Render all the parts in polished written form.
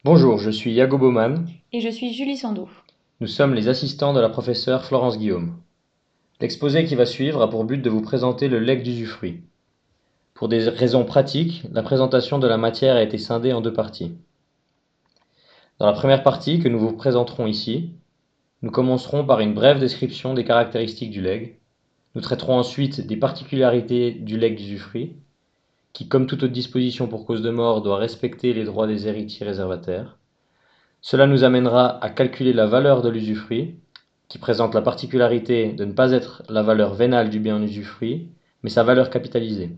Bonjour, je suis Yago Baumann. Et je suis Julie Sandeau. Nous sommes les assistants de la professeure Florence Guillaume. L'exposé qui va suivre a pour but de vous présenter le legs d'usufruit. Pour des raisons pratiques, la présentation de la matière a été scindée en deux parties. Dans la première partie, que nous vous présenterons ici, nous commencerons par une brève description des caractéristiques du legs. Nous traiterons ensuite des particularités du legs d'usufruit, qui, comme toute autre disposition pour cause de mort, doit respecter les droits des héritiers réservataires. Cela nous amènera à calculer la valeur de l'usufruit, qui présente la particularité de ne pas être la valeur vénale du bien en usufruit, mais sa valeur capitalisée.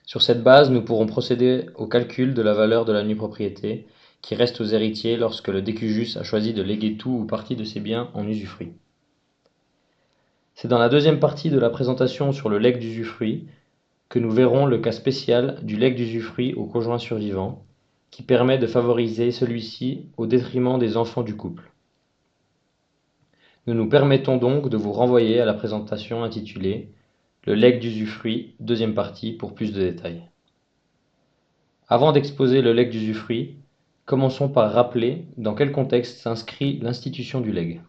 Sur cette base, nous pourrons procéder au calcul de la valeur de la nue-propriété, qui reste aux héritiers lorsque le décujus a choisi de léguer tout ou partie de ses biens en usufruit. C'est dans la deuxième partie de la présentation sur le legs d'usufruit que nous verrons le cas spécial du legs d'usufruit au conjoint survivant, qui permet de favoriser celui-ci au détriment des enfants du couple. Nous nous permettons donc de vous renvoyer à la présentation intitulée Le legs d'usufruit, deuxième partie, pour plus de détails. Avant d'exposer le legs d'usufruit, commençons par rappeler dans quel contexte s'inscrit l'institution du legs.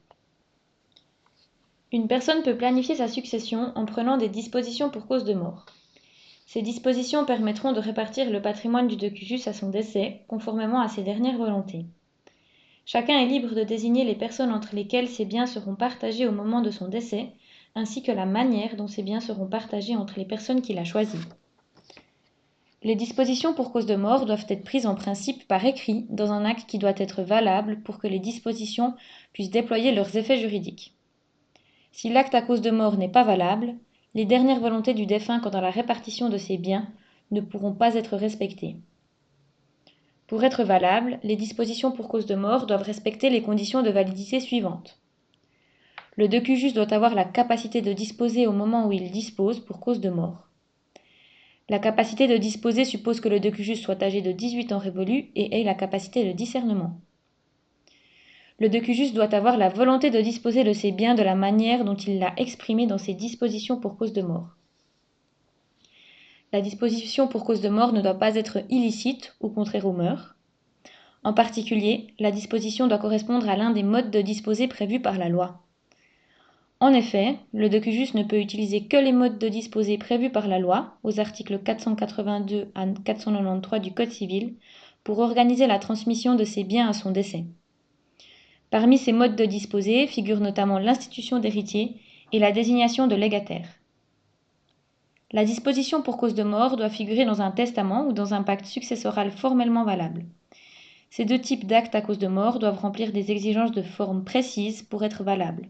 Une personne peut planifier sa succession en prenant des dispositions pour cause de mort. Ces dispositions permettront de répartir le patrimoine du decujus à son décès, conformément à ses dernières volontés. Chacun est libre de désigner les personnes entre lesquelles ses biens seront partagés au moment de son décès, ainsi que la manière dont ces biens seront partagés entre les personnes qu'il a choisies. Les dispositions pour cause de mort doivent être prises en principe par écrit dans un acte qui doit être valable pour que les dispositions puissent déployer leurs effets juridiques. Si l'acte à cause de mort n'est pas valable, les dernières volontés du défunt quant à la répartition de ses biens ne pourront pas être respectées. Pour être valables, les dispositions pour cause de mort doivent respecter les conditions de validité suivantes. Le decujus doit avoir la capacité de disposer au moment où il dispose pour cause de mort. La capacité de disposer suppose que le decujus soit âgé de 18 ans révolus et ait la capacité de discernement. Le decujus doit avoir la volonté de disposer de ses biens de la manière dont il l'a exprimé dans ses dispositions pour cause de mort. La disposition pour cause de mort ne doit pas être illicite ou contraire aux mœurs. En particulier, la disposition doit correspondre à l'un des modes de disposer prévus par la loi. En effet, le decujus ne peut utiliser que les modes de disposer prévus par la loi, aux articles 482 à 493 du Code civil, pour organiser la transmission de ses biens à son décès. Parmi ces modes de disposer figurent notamment l'institution d'héritier et la désignation de légataire. La disposition pour cause de mort doit figurer dans un testament ou dans un pacte successoral formellement valable. Ces deux types d'actes à cause de mort doivent remplir des exigences de forme précises pour être valables.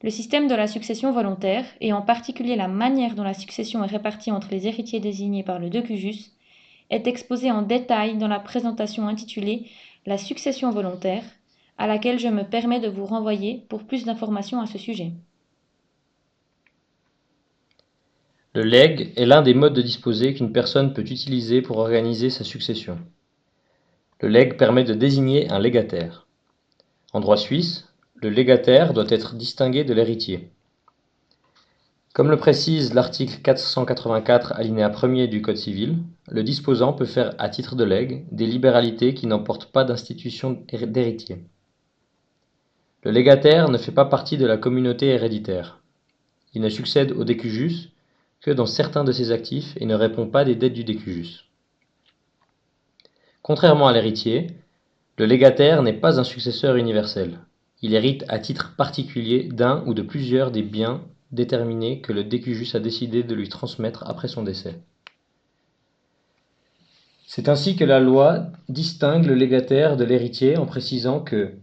Le système de la succession volontaire, et en particulier la manière dont la succession est répartie entre les héritiers désignés par le decujus, est exposé en détail dans la présentation intitulée La succession volontaire, à laquelle je me permets de vous renvoyer pour plus d'informations à ce sujet. Le legs est l'un des modes de disposer qu'une personne peut utiliser pour organiser sa succession. Le legs permet de désigner un légataire. En droit suisse, le légataire doit être distingué de l'héritier. Comme le précise l'article 484 alinéa 1er du Code civil, le disposant peut faire à titre de legs des libéralités qui n'emportent pas d'institution d'héritier. Le légataire ne fait pas partie de la communauté héréditaire. Il ne succède au decujus que dans certains de ses actifs et ne répond pas des dettes du decujus. Contrairement à l'héritier, le légataire n'est pas un successeur universel. Il hérite à titre particulier d'un ou de plusieurs des biens déterminés que le decujus a décidé de lui transmettre après son décès. C'est ainsi que la loi distingue le légataire de l'héritier en précisant que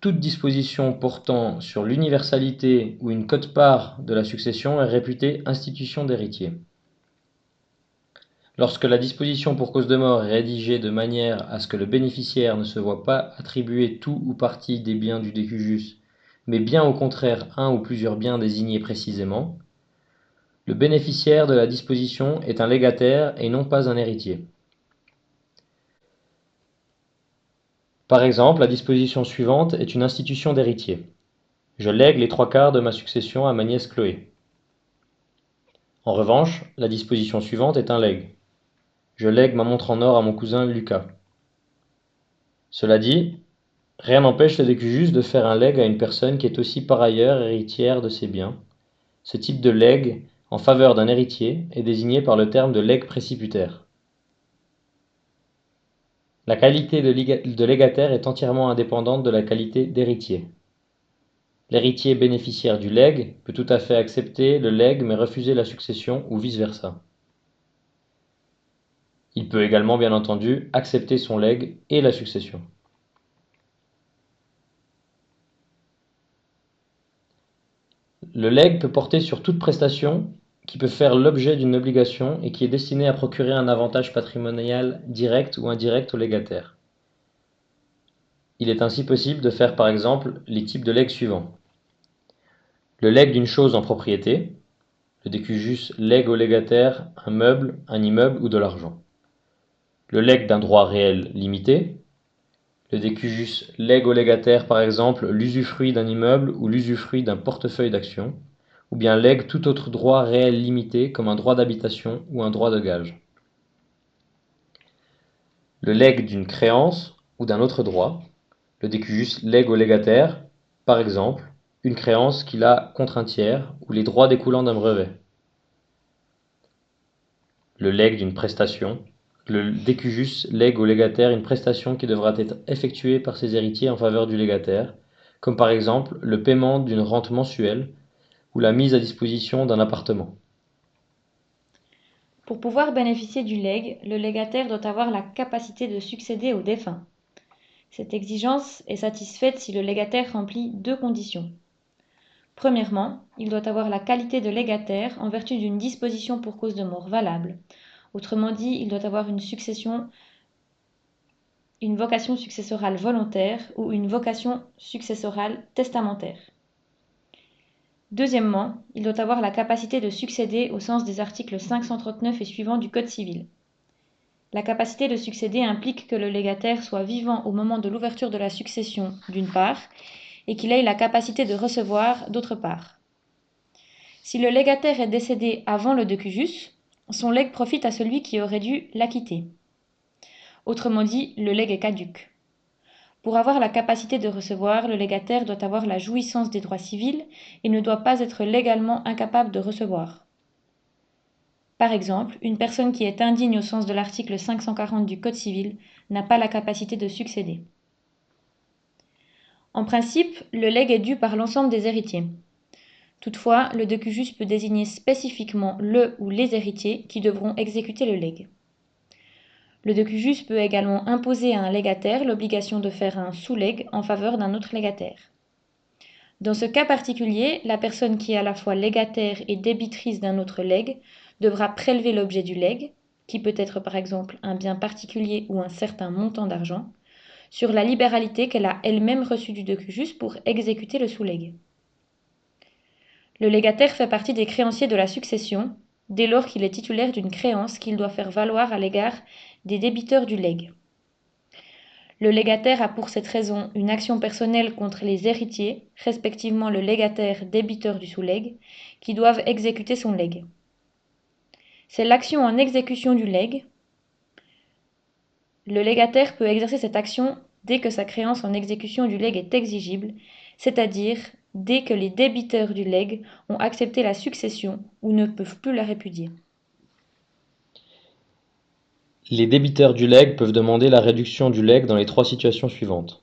toute disposition portant sur l'universalité ou une quote-part de la succession est réputée institution d'héritier. Lorsque la disposition pour cause de mort est rédigée de manière à ce que le bénéficiaire ne se voit pas attribuer tout ou partie des biens du decujus, mais bien au contraire un ou plusieurs biens désignés précisément, le bénéficiaire de la disposition est un légataire et non pas un héritier. Par exemple, la disposition suivante est une institution d'héritier. Je lègue les 3/4 de ma succession à ma nièce Chloé. En revanche, la disposition suivante est un legs. Je lègue ma montre en or à mon cousin Lucas. Cela dit, rien n'empêche le décujus de faire un legs à une personne qui est aussi par ailleurs héritière de ses biens. Ce type de legs en faveur d'un héritier est désigné par le terme de legs préciputaire. La qualité de légataire est entièrement indépendante de la qualité d'héritier. L'héritier bénéficiaire du legs peut tout à fait accepter le legs mais refuser la succession ou vice-versa. Il peut également bien entendu accepter son legs et la succession. Le legs peut porter sur toute prestation qui peut faire l'objet d'une obligation et qui est destinée à procurer un avantage patrimonial direct ou indirect au légataire. Il est ainsi possible de faire par exemple les types de legs suivants. Le legs d'une chose en propriété, le décujus lègue au légataire un meuble, un immeuble ou de l'argent. Le legs d'un droit réel limité, le décujus lègue au légataire par exemple l'usufruit d'un immeuble ou l'usufruit d'un portefeuille d'actions, ou bien lègue tout autre droit réel limité comme un droit d'habitation ou un droit de gage. Le legs d'une créance ou d'un autre droit, le décujus lègue au légataire, par exemple, une créance qu'il a contre un tiers ou les droits découlant d'un brevet. Le legs d'une prestation, le décujus lègue au légataire une prestation qui devra être effectuée par ses héritiers en faveur du légataire, comme par exemple le paiement d'une rente mensuelle ou la mise à disposition d'un appartement. Pour pouvoir bénéficier du legs, le légataire doit avoir la capacité de succéder au défunt. Cette exigence est satisfaite si le légataire remplit deux conditions. Premièrement, il doit avoir la qualité de légataire en vertu d'une disposition pour cause de mort valable. Autrement dit, il doit avoir une vocation successorale volontaire ou une vocation successorale testamentaire. Deuxièmement, il doit avoir la capacité de succéder au sens des articles 539 et suivants du Code civil. La capacité de succéder implique que le légataire soit vivant au moment de l'ouverture de la succession, d'une part, et qu'il ait la capacité de recevoir, d'autre part. Si le légataire est décédé avant le décujus, son legs profite à celui qui aurait dû l'acquitter. Autrement dit, le legs est caduc. Pour avoir la capacité de recevoir, le légataire doit avoir la jouissance des droits civils et ne doit pas être légalement incapable de recevoir. Par exemple, une personne qui est indigne au sens de l'article 540 du Code civil n'a pas la capacité de succéder. En principe, le legs est dû par l'ensemble des héritiers. Toutefois, le décujus peut désigner spécifiquement le ou les héritiers qui devront exécuter le legs. Le décujus peut également imposer à un légataire l'obligation de faire un sous-legs en faveur d'un autre légataire. Dans ce cas particulier, la personne qui est à la fois légataire et débitrice d'un autre legs devra prélever l'objet du legs, qui peut être par exemple un bien particulier ou un certain montant d'argent, sur la libéralité qu'elle a elle-même reçue du décujus pour exécuter le sous-legs. Le légataire fait partie des créanciers de la succession, dès lors qu'il est titulaire d'une créance qu'il doit faire valoir à l'égard des débiteurs du legs. Le légataire a pour cette raison une action personnelle contre les héritiers, respectivement le légataire débiteur du sous-legs, qui doivent exécuter son legs. C'est l'action en exécution du legs. Le légataire peut exercer cette action dès que sa créance en exécution du legs est exigible, c'est-à-dire dès que les débiteurs du legs ont accepté la succession ou ne peuvent plus la répudier. Les débiteurs du legs peuvent demander la réduction du legs dans les trois situations suivantes.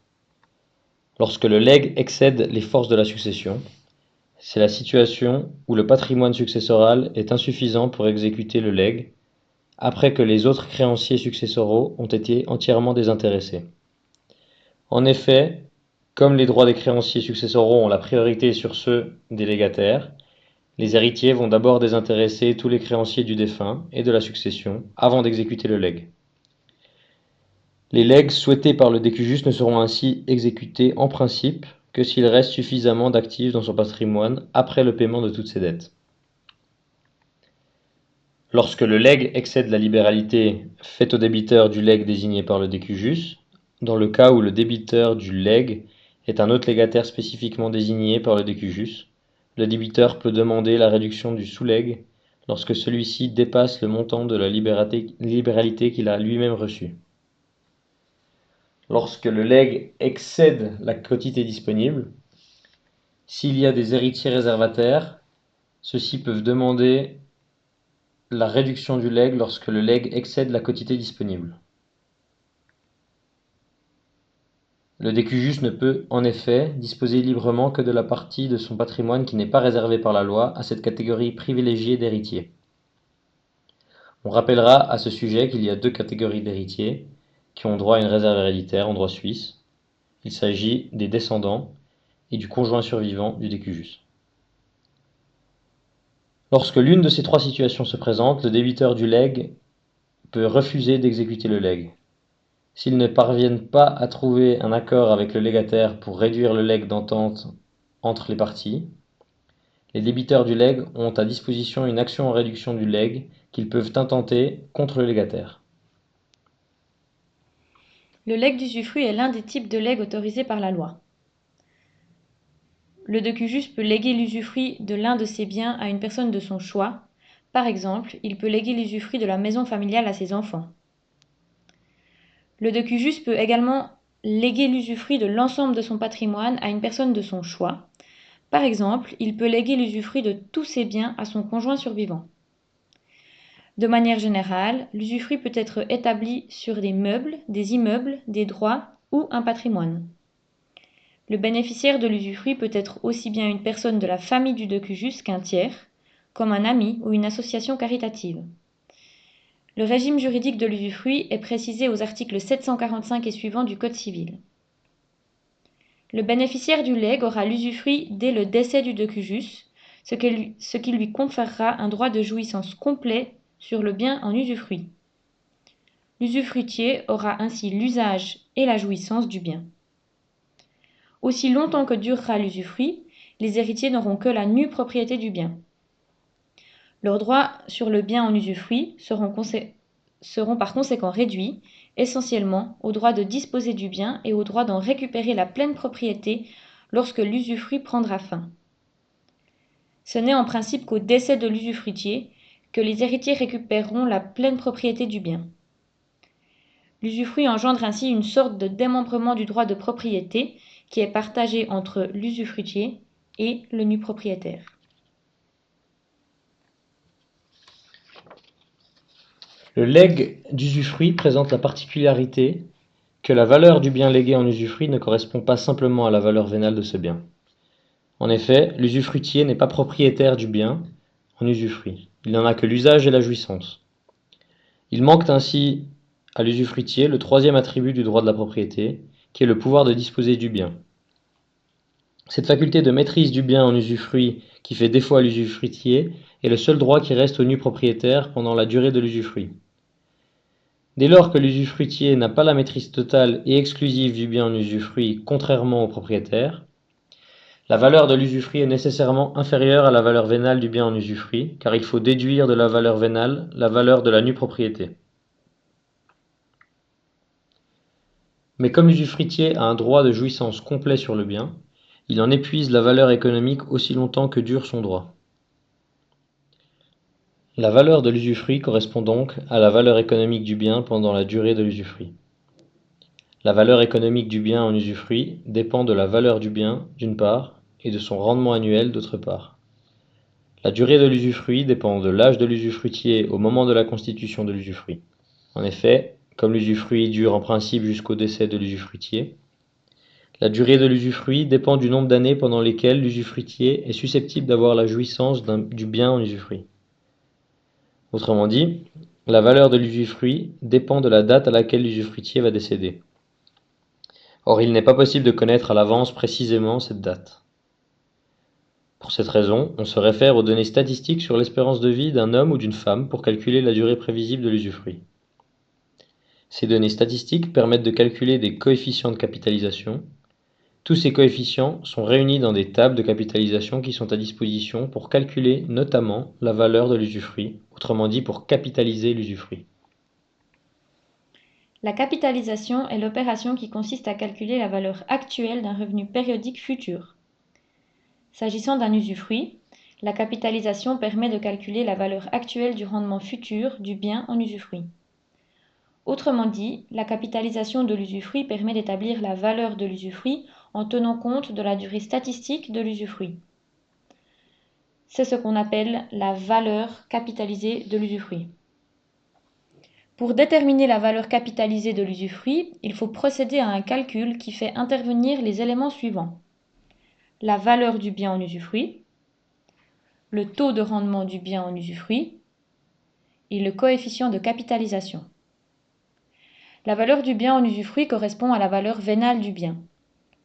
Lorsque le legs excède les forces de la succession, c'est la situation où le patrimoine successoral est insuffisant pour exécuter le legs, après que les autres créanciers successoraux ont été entièrement désintéressés. En effet, comme les droits des créanciers successoraux ont la priorité sur ceux des légataires, les héritiers vont d'abord désintéresser tous les créanciers du défunt et de la succession avant d'exécuter le legs. Les legs souhaités par le décujus ne seront ainsi exécutés en principe que s'il reste suffisamment d'actifs dans son patrimoine après le paiement de toutes ses dettes. Lorsque le legs excède la libéralité faite au débiteur du legs désigné par le décujus, dans le cas où le débiteur du legs est un autre légataire spécifiquement désigné par le décujus, le débiteur peut demander la réduction du sous-legs lorsque celui-ci dépasse le montant de la libéralité qu'il a lui-même reçue. lorsque le legs excède la quotité disponible. S'il y a des héritiers réservataires, ceux-ci peuvent demander la réduction du legs lorsque le legs excède la quotité disponible. Le décujus ne peut, en effet, disposer librement que de la partie de son patrimoine qui n'est pas réservée par la loi à cette catégorie privilégiée d'héritiers. On rappellera à ce sujet qu'il y a deux catégories d'héritiers qui ont droit à une réserve héréditaire en droit suisse. Il s'agit des descendants et du conjoint survivant du décujus. Lorsque l'une de ces trois situations se présente, le débiteur du legs peut refuser d'exécuter le legs. S'ils ne parviennent pas à trouver un accord avec le légataire pour réduire le legs d'entente entre les parties, les débiteurs du legs ont à disposition une action en réduction du legs qu'ils peuvent intenter contre le légataire. Le legs d'usufruit est l'un des types de legs autorisés par la loi. Le décujus peut léguer l'usufruit de l'un de ses biens à une personne de son choix. Par exemple, il peut léguer l'usufruit de la maison familiale à ses enfants. Le décujus peut également léguer l'usufruit de l'ensemble de son patrimoine à une personne de son choix. Par exemple, il peut léguer l'usufruit de tous ses biens à son conjoint survivant. De manière générale, l'usufruit peut être établi sur des meubles, des immeubles, des droits ou un patrimoine. Le bénéficiaire de l'usufruit peut être aussi bien une personne de la famille du décujus qu'un tiers, comme un ami ou une association caritative. Le régime juridique de l'usufruit est précisé aux articles 745 et suivants du Code civil. Le bénéficiaire du legs aura l'usufruit dès le décès du décujus, ce qui lui conférera un droit de jouissance complet sur le bien en usufruit. L'usufruitier aura ainsi l'usage et la jouissance du bien. Aussi longtemps que durera l'usufruit, les héritiers n'auront que la nue propriété du bien. Leurs droits sur le bien en usufruit seront par conséquent réduits, essentiellement au droit de disposer du bien et au droit d'en récupérer la pleine propriété lorsque l'usufruit prendra fin. Ce n'est en principe qu'au décès de l'usufruitier que les héritiers récupéreront la pleine propriété du bien. L'usufruit engendre ainsi une sorte de démembrement du droit de propriété qui est partagé entre l'usufruitier et le nu propriétaire. Le legs d'usufruit présente la particularité que la valeur du bien légué en usufruit ne correspond pas simplement à la valeur vénale de ce bien. En effet, l'usufruitier n'est pas propriétaire du bien en usufruit, il n'en a que l'usage et la jouissance. Il manque ainsi à l'usufruitier le troisième attribut du droit de la propriété, qui est le pouvoir de disposer du bien. Cette faculté de maîtrise du bien en usufruit qui fait défaut à l'usufruitier est le seul droit qui reste au nu propriétaire pendant la durée de l'usufruit. Dès lors que l'usufruitier n'a pas la maîtrise totale et exclusive du bien en usufruit contrairement au propriétaire, la valeur de l'usufruit est nécessairement inférieure à la valeur vénale du bien en usufruit, car il faut déduire de la valeur vénale la valeur de la nue propriété. Mais comme l'usufruitier a un droit de jouissance complet sur le bien, il en épuise la valeur économique aussi longtemps que dure son droit. La valeur de l'usufruit correspond donc à la valeur économique du bien pendant la durée de l'usufruit. La valeur économique du bien en usufruit dépend de la valeur du bien, d'une part, et de son rendement annuel, d'autre part. La durée de l'usufruit dépend de l'âge de l'usufruitier au moment de la constitution de l'usufruit. En effet, comme l'usufruit dure en principe jusqu'au décès de l'usufruitier, la durée de l'usufruit dépend du nombre d'années pendant lesquelles l'usufruitier est susceptible d'avoir la jouissance du bien en usufruit. Autrement dit, la valeur de l'usufruit dépend de la date à laquelle l'usufruitier va décéder. Or, il n'est pas possible de connaître à l'avance précisément cette date. Pour cette raison, on se réfère aux données statistiques sur l'espérance de vie d'un homme ou d'une femme pour calculer la durée prévisible de l'usufruit. Ces données statistiques permettent de calculer des coefficients de capitalisation. Tous ces coefficients sont réunis dans des tables de capitalisation qui sont à disposition pour calculer notamment la valeur de l'usufruit, autrement dit pour capitaliser l'usufruit. La capitalisation est l'opération qui consiste à calculer la valeur actuelle d'un revenu périodique futur. S'agissant d'un usufruit, la capitalisation permet de calculer la valeur actuelle du rendement futur du bien en usufruit. Autrement dit, la capitalisation de l'usufruit permet d'établir la valeur de l'usufruit en tenant compte de la durée statistique de l'usufruit. C'est ce qu'on appelle la valeur capitalisée de l'usufruit. Pour déterminer la valeur capitalisée de l'usufruit, il faut procéder à un calcul qui fait intervenir les éléments suivants: la valeur du bien en usufruit, le taux de rendement du bien en usufruit et le coefficient de capitalisation. La valeur du bien en usufruit correspond à la valeur vénale du bien.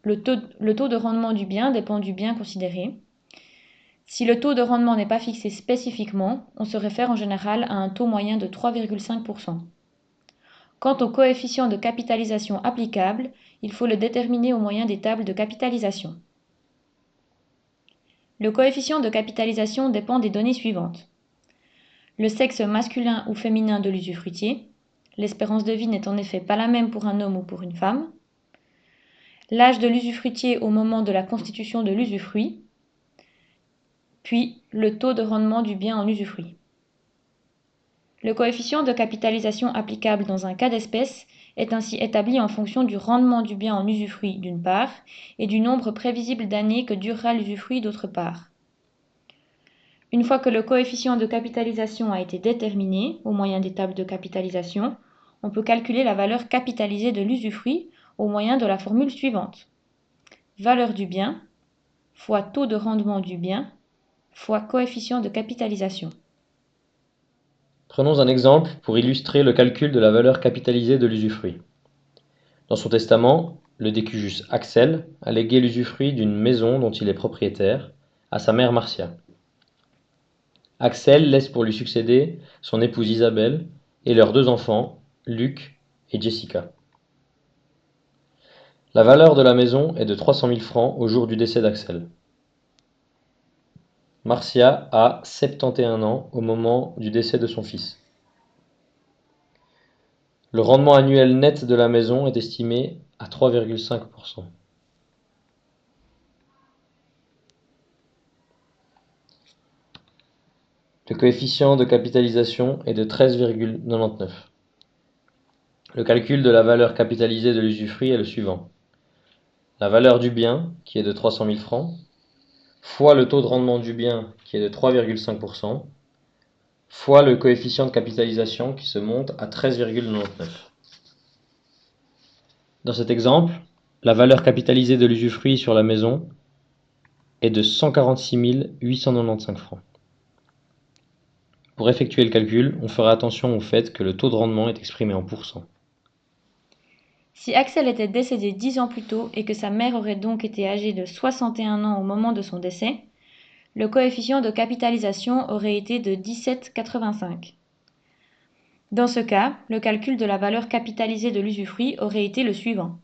Le taux de rendement du bien dépend du bien considéré. Si le taux de rendement n'est pas fixé spécifiquement, on se réfère en général à un taux moyen de 3,5%. Quant au coefficient de capitalisation applicable, il faut le déterminer au moyen des tables de capitalisation. Le coefficient de capitalisation dépend des données suivantes: le sexe masculin ou féminin de l'usufruitier, l'espérance de vie n'est en effet pas la même pour un homme ou pour une femme, l'âge de l'usufruitier au moment de la constitution de l'usufruit, puis le taux de rendement du bien en usufruit. Le coefficient de capitalisation applicable dans un cas d'espèce est ainsi établi en fonction du rendement du bien en usufruit d'une part et du nombre prévisible d'années que durera l'usufruit d'autre part. Une fois que le coefficient de capitalisation a été déterminé au moyen des tables de capitalisation, on peut calculer la valeur capitalisée de l'usufruit au moyen de la formule suivante: valeur du bien fois taux de rendement du bien fois coefficient de capitalisation. Prenons un exemple pour illustrer le calcul de la valeur capitalisée de l'usufruit. Dans son testament, le décujus Axel a légué l'usufruit d'une maison dont il est propriétaire à sa mère Marcia. Axel laisse pour lui succéder son épouse Isabelle et leurs 2 enfants, Luc et Jessica. La valeur de la maison est de 300 000 francs au jour du décès d'Axel. Marcia a 71 ans au moment du décès de son fils. Le rendement annuel net de la maison est estimé à 3,5%. Le coefficient de capitalisation est de 13,99. Le calcul de la valeur capitalisée de l'usufruit est le suivant: la valeur du bien, qui est de 300 000 francs, fois le taux de rendement du bien, qui est de 3,5%, fois le coefficient de capitalisation, qui se monte à 13,99. Dans cet exemple, la valeur capitalisée de l'usufruit sur la maison est de 146 895 francs. Pour effectuer le calcul, on fera attention au fait que le taux de rendement est exprimé en pourcents. Si Axel était décédé 10 ans plus tôt et que sa mère aurait donc été âgée de 61 ans au moment de son décès, le coefficient de capitalisation aurait été de 17,85. Dans ce cas, le calcul de la valeur capitalisée de l'usufruit aurait été le suivant: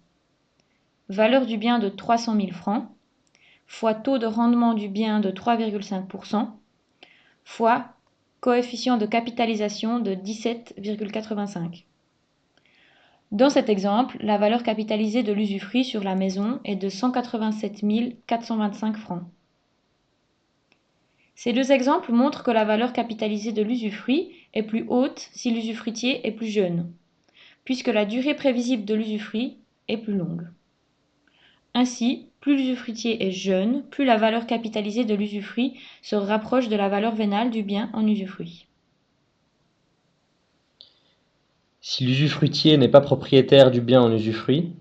valeur du bien de 300 000 francs, fois taux de rendement du bien de 3,5%, fois coefficient de capitalisation de 17,85. Dans cet exemple, la valeur capitalisée de l'usufruit sur la maison est de 187 425 francs. Ces 2 exemples montrent que la valeur capitalisée de l'usufruit est plus haute si l'usufruitier est plus jeune, puisque la durée prévisible de l'usufruit est plus longue. Ainsi, plus l'usufruitier est jeune, plus la valeur capitalisée de l'usufruit se rapproche de la valeur vénale du bien en usufruit. Si l'usufruitier n'est pas propriétaire du bien en usufruit,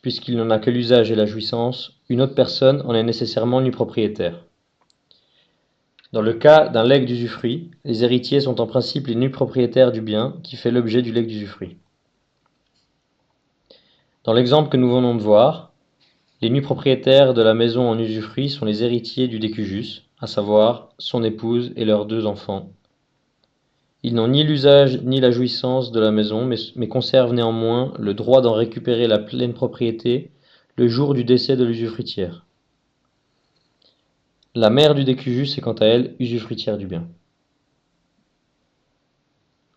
puisqu'il n'en a que l'usage et la jouissance, une autre personne en est nécessairement nu propriétaire. Dans le cas d'un legs d'usufruit, les héritiers sont en principe les nus propriétaires du bien qui fait l'objet du legs d'usufruit. Dans l'exemple que nous venons de voir, les nus propriétaires de la maison en usufruit sont les héritiers du décujus, à savoir son épouse et leurs 2 enfants. Ils n'ont ni l'usage ni la jouissance de la maison, mais conservent néanmoins le droit d'en récupérer la pleine propriété le jour du décès de l'usufruitière. La mère du décujus est quant à elle usufruitière du bien.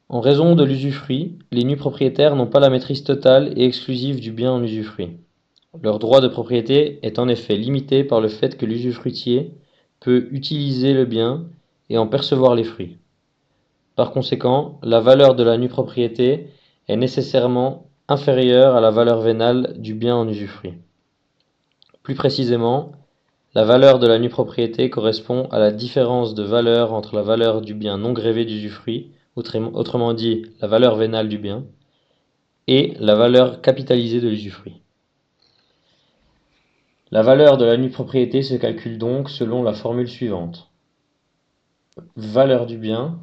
En raison de l'usufruit, les nus propriétaires n'ont pas la maîtrise totale et exclusive du bien en usufruit. Leur droit de propriété est en effet limité par le fait que l'usufruitier peut utiliser le bien et en percevoir les fruits. Par conséquent, la valeur de la nue propriété est nécessairement inférieure à la valeur vénale du bien en usufruit. Plus précisément, la valeur de la nue propriété correspond à la différence de valeur entre la valeur du bien non grévé d'usufruit, autrement dit la valeur vénale du bien, et la valeur capitalisée de l'usufruit. La valeur de la nue propriété se calcule donc selon la formule suivante. Valeur du bien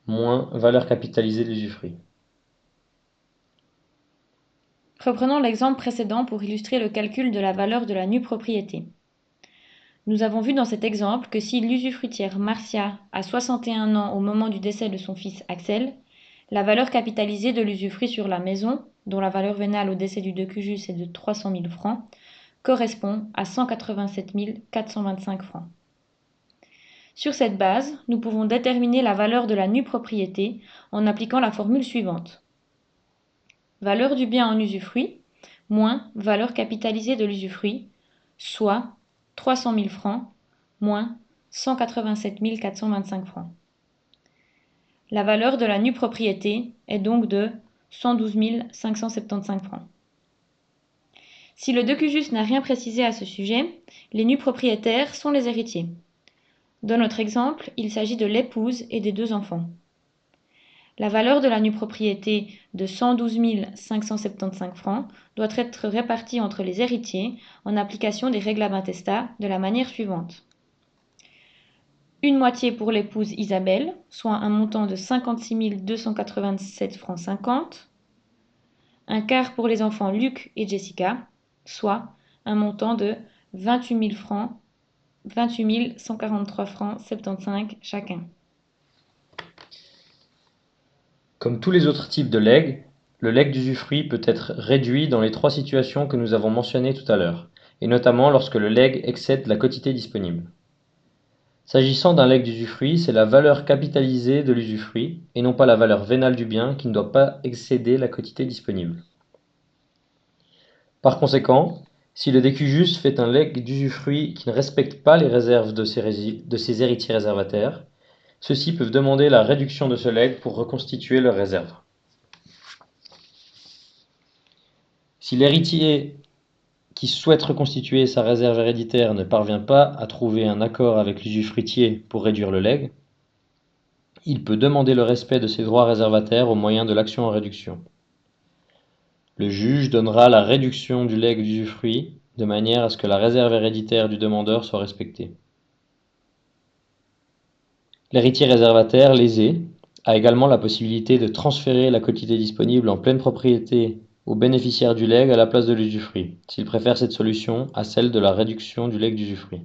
moins valeur capitalisée de l'usufruit. Reprenons l'exemple précédent pour illustrer le calcul de la valeur de la nue propriété. Nous avons vu dans cet exemple que si l'usufruitière Marcia a 61 ans au moment du décès de son fils Axel, la valeur capitalisée de l'usufruit sur la maison, dont la valeur vénale au décès du decujus est de 300 000 francs, correspond à 187 425 francs. Sur cette base, nous pouvons déterminer la valeur de la nue propriété en appliquant la formule suivante. Valeur du bien en usufruit moins valeur capitalisée de l'usufruit, soit 300 000 francs moins 187 425 francs. La valeur de la nue propriété est donc de 112 575 francs. Si le decujus n'a rien précisé à ce sujet, les nus propriétaires sont les héritiers. Dans notre exemple, il s'agit de l'épouse et des 2 enfants. La valeur de la nue propriété de 112 575 francs doit être répartie entre les héritiers en application des règles intestat de la manière suivante. Une moitié pour l'épouse Isabelle, soit un montant de 56 287 francs 50. Un quart pour les enfants Luc et Jessica, soit un montant de 28 143 francs 75 chacun. Comme tous les autres types de legs, le leg d'usufruit peut être réduit dans les 3 situations que nous avons mentionnées tout à l'heure, et notamment lorsque le leg excède la quotité disponible. S'agissant d'un leg d'usufruit, c'est la valeur capitalisée de l'usufruit, et non pas la valeur vénale du bien qui ne doit pas excéder la quotité disponible. Par conséquent, si le decujus fait un leg d'usufruit qui ne respecte pas les réserves de ses héritiers réservataires, ceux-ci peuvent demander la réduction de ce leg pour reconstituer leurs réserves. Si l'héritier qui souhaite reconstituer sa réserve héréditaire ne parvient pas à trouver un accord avec l'usufruitier pour réduire le leg, il peut demander le respect de ses droits réservataires au moyen de l'action en réduction. Le juge donnera la réduction du leg d'usufruit de manière à ce que la réserve héréditaire du demandeur soit respectée. L'héritier réservataire lésé a également la possibilité de transférer la quotité disponible en pleine propriété au bénéficiaire du leg à la place de l'usufruit, s'il préfère cette solution à celle de la réduction du leg d'usufruit.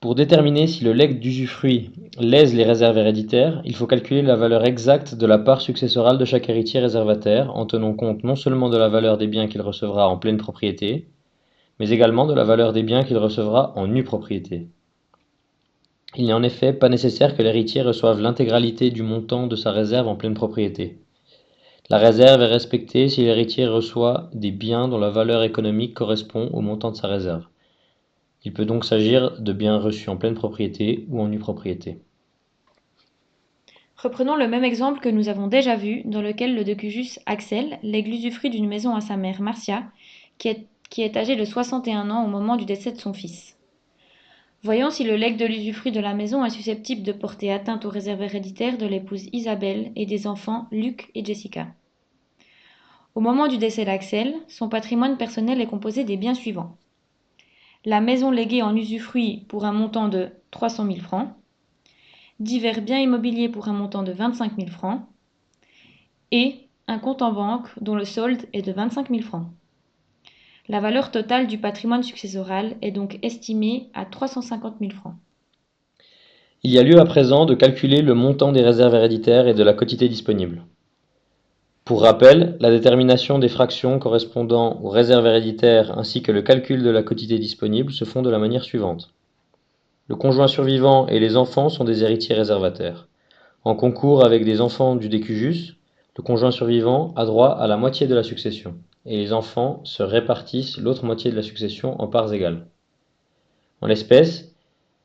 Pour déterminer si le leg d'usufruit lèse les réserves héréditaires, il faut calculer la valeur exacte de la part successorale de chaque héritier réservataire en tenant compte non seulement de la valeur des biens qu'il recevra en pleine propriété, mais également de la valeur des biens qu'il recevra en nue propriété. Il n'est en effet pas nécessaire que l'héritier reçoive l'intégralité du montant de sa réserve en pleine propriété. La réserve est respectée si l'héritier reçoit des biens dont la valeur économique correspond au montant de sa réserve. Il peut donc s'agir de biens reçus en pleine propriété ou en nue propriété. Reprenons le même exemple que nous avons déjà vu, dans lequel le decujus Axel lègue l'usufruit d'une maison à sa mère Marcia, qui est âgée de 61 ans au moment du décès de son fils. Voyons si le leg de l'usufruit de la maison est susceptible de porter atteinte aux réserves héréditaires de l'épouse Isabelle et des enfants Luc et Jessica. Au moment du décès d'Axel, son patrimoine personnel est composé des biens suivants. La maison léguée en usufruit pour un montant de 300 000 francs, divers biens immobiliers pour un montant de 25 000 francs et un compte en banque dont le solde est de 25 000 francs. La valeur totale du patrimoine successoral est donc estimée à 350 000 francs. Il y a lieu à présent de calculer le montant des réserves héréditaires et de la quotité disponible. Pour rappel, la détermination des fractions correspondant aux réserves héréditaires ainsi que le calcul de la quotité disponible se font de la manière suivante. Le conjoint survivant et les enfants sont des héritiers réservataires. En concours avec des enfants du decujus, le conjoint survivant a droit à la moitié de la succession, et les enfants se répartissent l'autre moitié de la succession en parts égales. En l'espèce,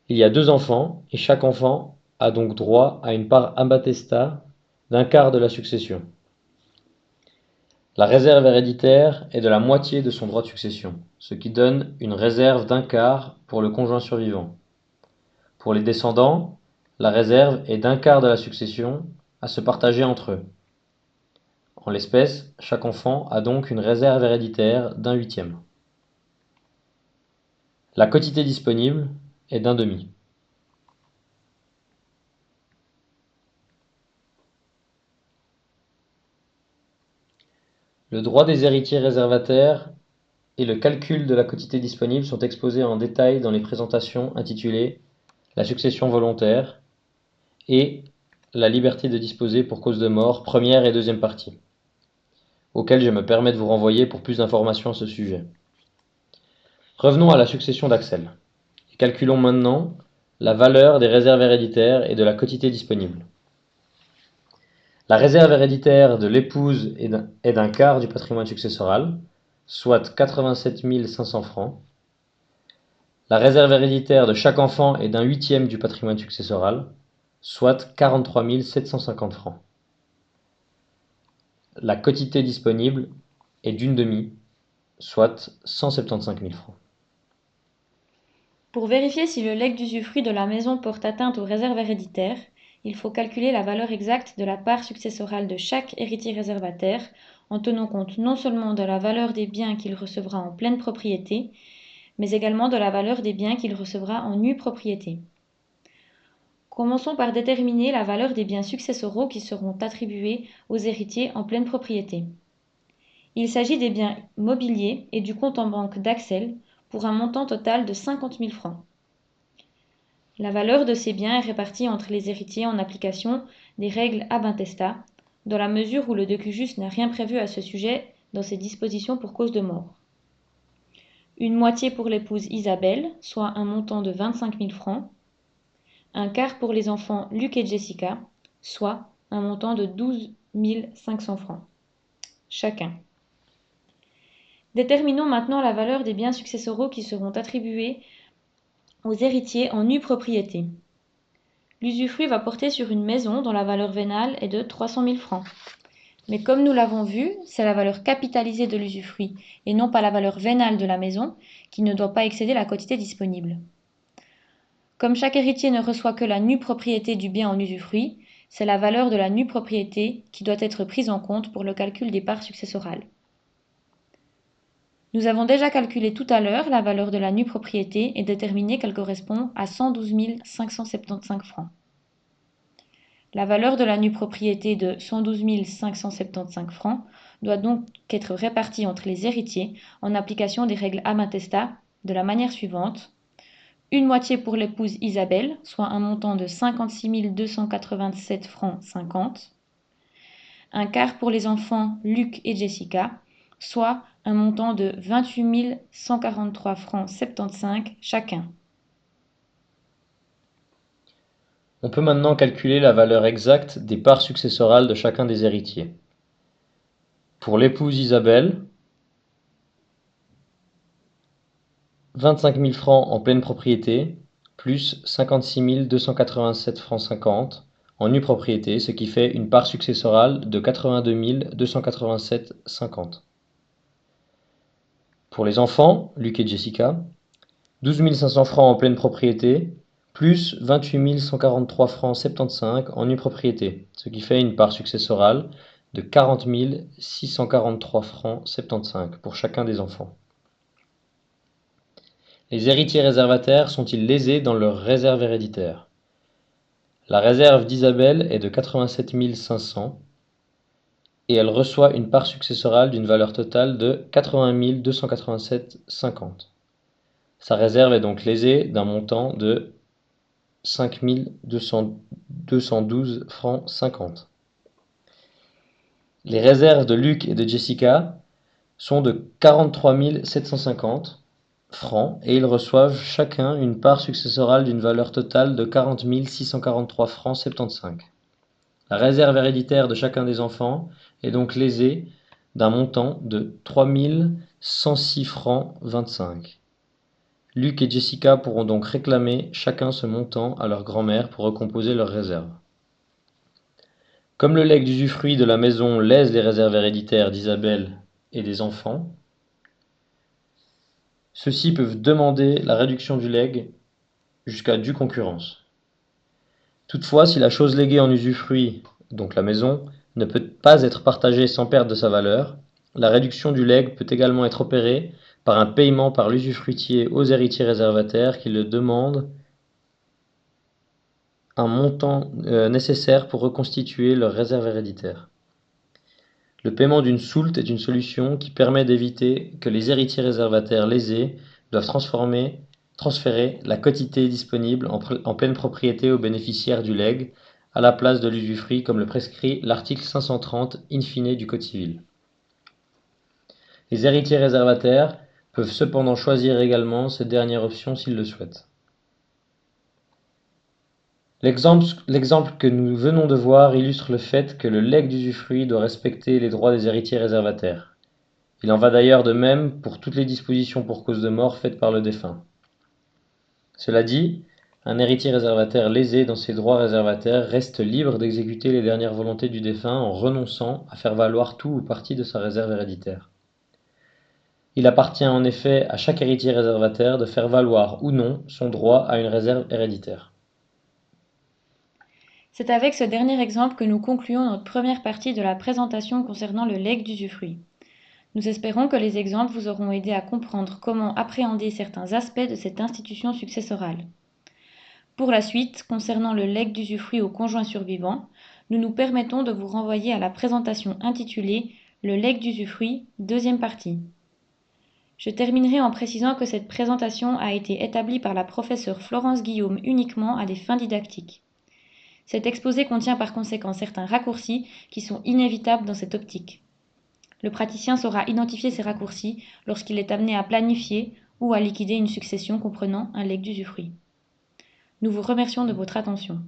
il y a 2 enfants, et chaque enfant a donc droit à une part intestat d'un quart de la succession. La réserve héréditaire est de la moitié de son droit de succession, ce qui donne une réserve d'un quart pour le conjoint survivant. Pour les descendants, la réserve est d'un quart de la succession à se partager entre eux. En l'espèce, chaque enfant a donc une réserve héréditaire d'un huitième. La quotité disponible est d'un demi. Le droit des héritiers réservataires et le calcul de la quotité disponible sont exposés en détail dans les présentations intitulées La succession volontaire et La liberté de disposer pour cause de mort, première et deuxième partie, auxquelles je me permets de vous renvoyer pour plus d'informations à ce sujet. Revenons à la succession d'Axel et calculons maintenant la valeur des réserves héréditaires et de la quotité disponible. La réserve héréditaire de l'épouse est d'un quart du patrimoine successoral, soit 87 500 francs. La réserve héréditaire de chaque enfant est d'un huitième du patrimoine successoral, soit 43 750 francs. La quotité disponible est d'une demi, soit 175 000 francs. Pour vérifier si le legs d'usufruit de la maison porte atteinte aux réserves héréditaires, il faut calculer la valeur exacte de la part successorale de chaque héritier réservataire en tenant compte non seulement de la valeur des biens qu'il recevra en pleine propriété, mais également de la valeur des biens qu'il recevra en nue propriété. Commençons par déterminer la valeur des biens successoraux qui seront attribués aux héritiers en pleine propriété. Il s'agit des biens mobiliers et du compte en banque d'Axel pour un montant total de 50 000 francs. La valeur de ces biens est répartie entre les héritiers en application des règles ab intestat, dans la mesure où le decujus n'a rien prévu à ce sujet dans ses dispositions pour cause de mort. Une moitié pour l'épouse Isabelle, soit un montant de 25 000 francs, un quart pour les enfants Luc et Jessica, soit un montant de 12 500 francs chacun. Déterminons maintenant la valeur des biens successoraux qui seront attribués aux héritiers en nue propriété. L'usufruit va porter sur une maison dont la valeur vénale est de 300 000 francs. Mais comme nous l'avons vu, c'est la valeur capitalisée de l'usufruit et non pas la valeur vénale de la maison qui ne doit pas excéder la quotité disponible. Comme chaque héritier ne reçoit que la nue propriété du bien en usufruit, c'est la valeur de la nue propriété qui doit être prise en compte pour le calcul des parts successorales. Nous avons déjà calculé tout à l'heure la valeur de la nue propriété et déterminé qu'elle correspond à 112 575 francs. La valeur de la nue propriété de 112 575 francs doit donc être répartie entre les héritiers en application des règles ab intestat de la manière suivante. Une moitié pour l'épouse Isabelle, soit un montant de 56 287 francs 50. Un quart pour les enfants Luc et Jessica, soit un montant de 28 143 francs 75 chacun. On peut maintenant calculer la valeur exacte des parts successorales de chacun des héritiers. Pour l'épouse Isabelle, 25 000 francs en pleine propriété, plus 56 287 francs 50 en nue propriété, ce qui fait une part successorale de 82 287,50. Pour les enfants, Luc et Jessica, 12 500 francs en pleine propriété, plus 28 143 francs 75 en nue propriété, ce qui fait une part successorale de 40 643 francs 75 pour chacun des enfants. Les héritiers réservataires sont-ils lésés dans leur réserve héréditaire? La réserve d'Isabelle est de 87 500 et elle reçoit une part successorale d'une valeur totale de 80 287,50. Sa réserve est donc lésée d'un montant de 5 212 francs 50. Les réserves de Luc et de Jessica sont de 43 750 francs et ils reçoivent chacun une part successorale d'une valeur totale de 40 643 francs 75. La réserve héréditaire de chacun des enfants est donc lésée d'un montant de 3 106 francs 25. Luc et Jessica pourront donc réclamer chacun ce montant à leur grand-mère pour recomposer leur réserve. Comme le legs d'usufruit de la maison lèse les réserves héréditaires d'Isabelle et des enfants, ceux-ci peuvent demander la réduction du legs jusqu'à due concurrence. Toutefois, si la chose léguée en usufruit, donc la maison, ne peut pas être partagée sans perte de sa valeur, la réduction du legs peut également être opérée par un paiement par l'usufruitier aux héritiers réservataires qui le demandent un montant nécessaire pour reconstituer leur réserve héréditaire. Le paiement d'une soulte est une solution qui permet d'éviter que les héritiers réservataires lésés doivent transférer la quotité disponible en pleine propriété aux bénéficiaires du legs à la place de l'usufruit comme le prescrit l'article 530 in fine du Code civil. Les héritiers réservataires peuvent cependant choisir également cette dernière option s'ils le souhaitent. L'exemple que nous venons de voir illustre le fait que le legs d'usufruit doit respecter les droits des héritiers réservataires. Il en va d'ailleurs de même pour toutes les dispositions pour cause de mort faites par le défunt. Cela dit, un héritier réservataire lésé dans ses droits réservataires reste libre d'exécuter les dernières volontés du défunt en renonçant à faire valoir tout ou partie de sa réserve héréditaire. Il appartient en effet à chaque héritier réservataire de faire valoir ou non son droit à une réserve héréditaire. C'est avec ce dernier exemple que nous concluons notre première partie de la présentation concernant le legs d'usufruit. Nous espérons que les exemples vous auront aidé à comprendre comment appréhender certains aspects de cette institution successorale. Pour la suite, concernant le legs d'usufruit au conjoint survivant, nous nous permettons de vous renvoyer à la présentation intitulée « Le legs d'usufruit, deuxième partie ». Je terminerai en précisant que cette présentation a été établie par la professeure Florence Guillaume uniquement à des fins didactiques. Cet exposé contient par conséquent certains raccourcis qui sont inévitables dans cette optique. Le praticien saura identifier ces raccourcis lorsqu'il est amené à planifier ou à liquider une succession comprenant un legs d'usufruit. Nous vous remercions de votre attention.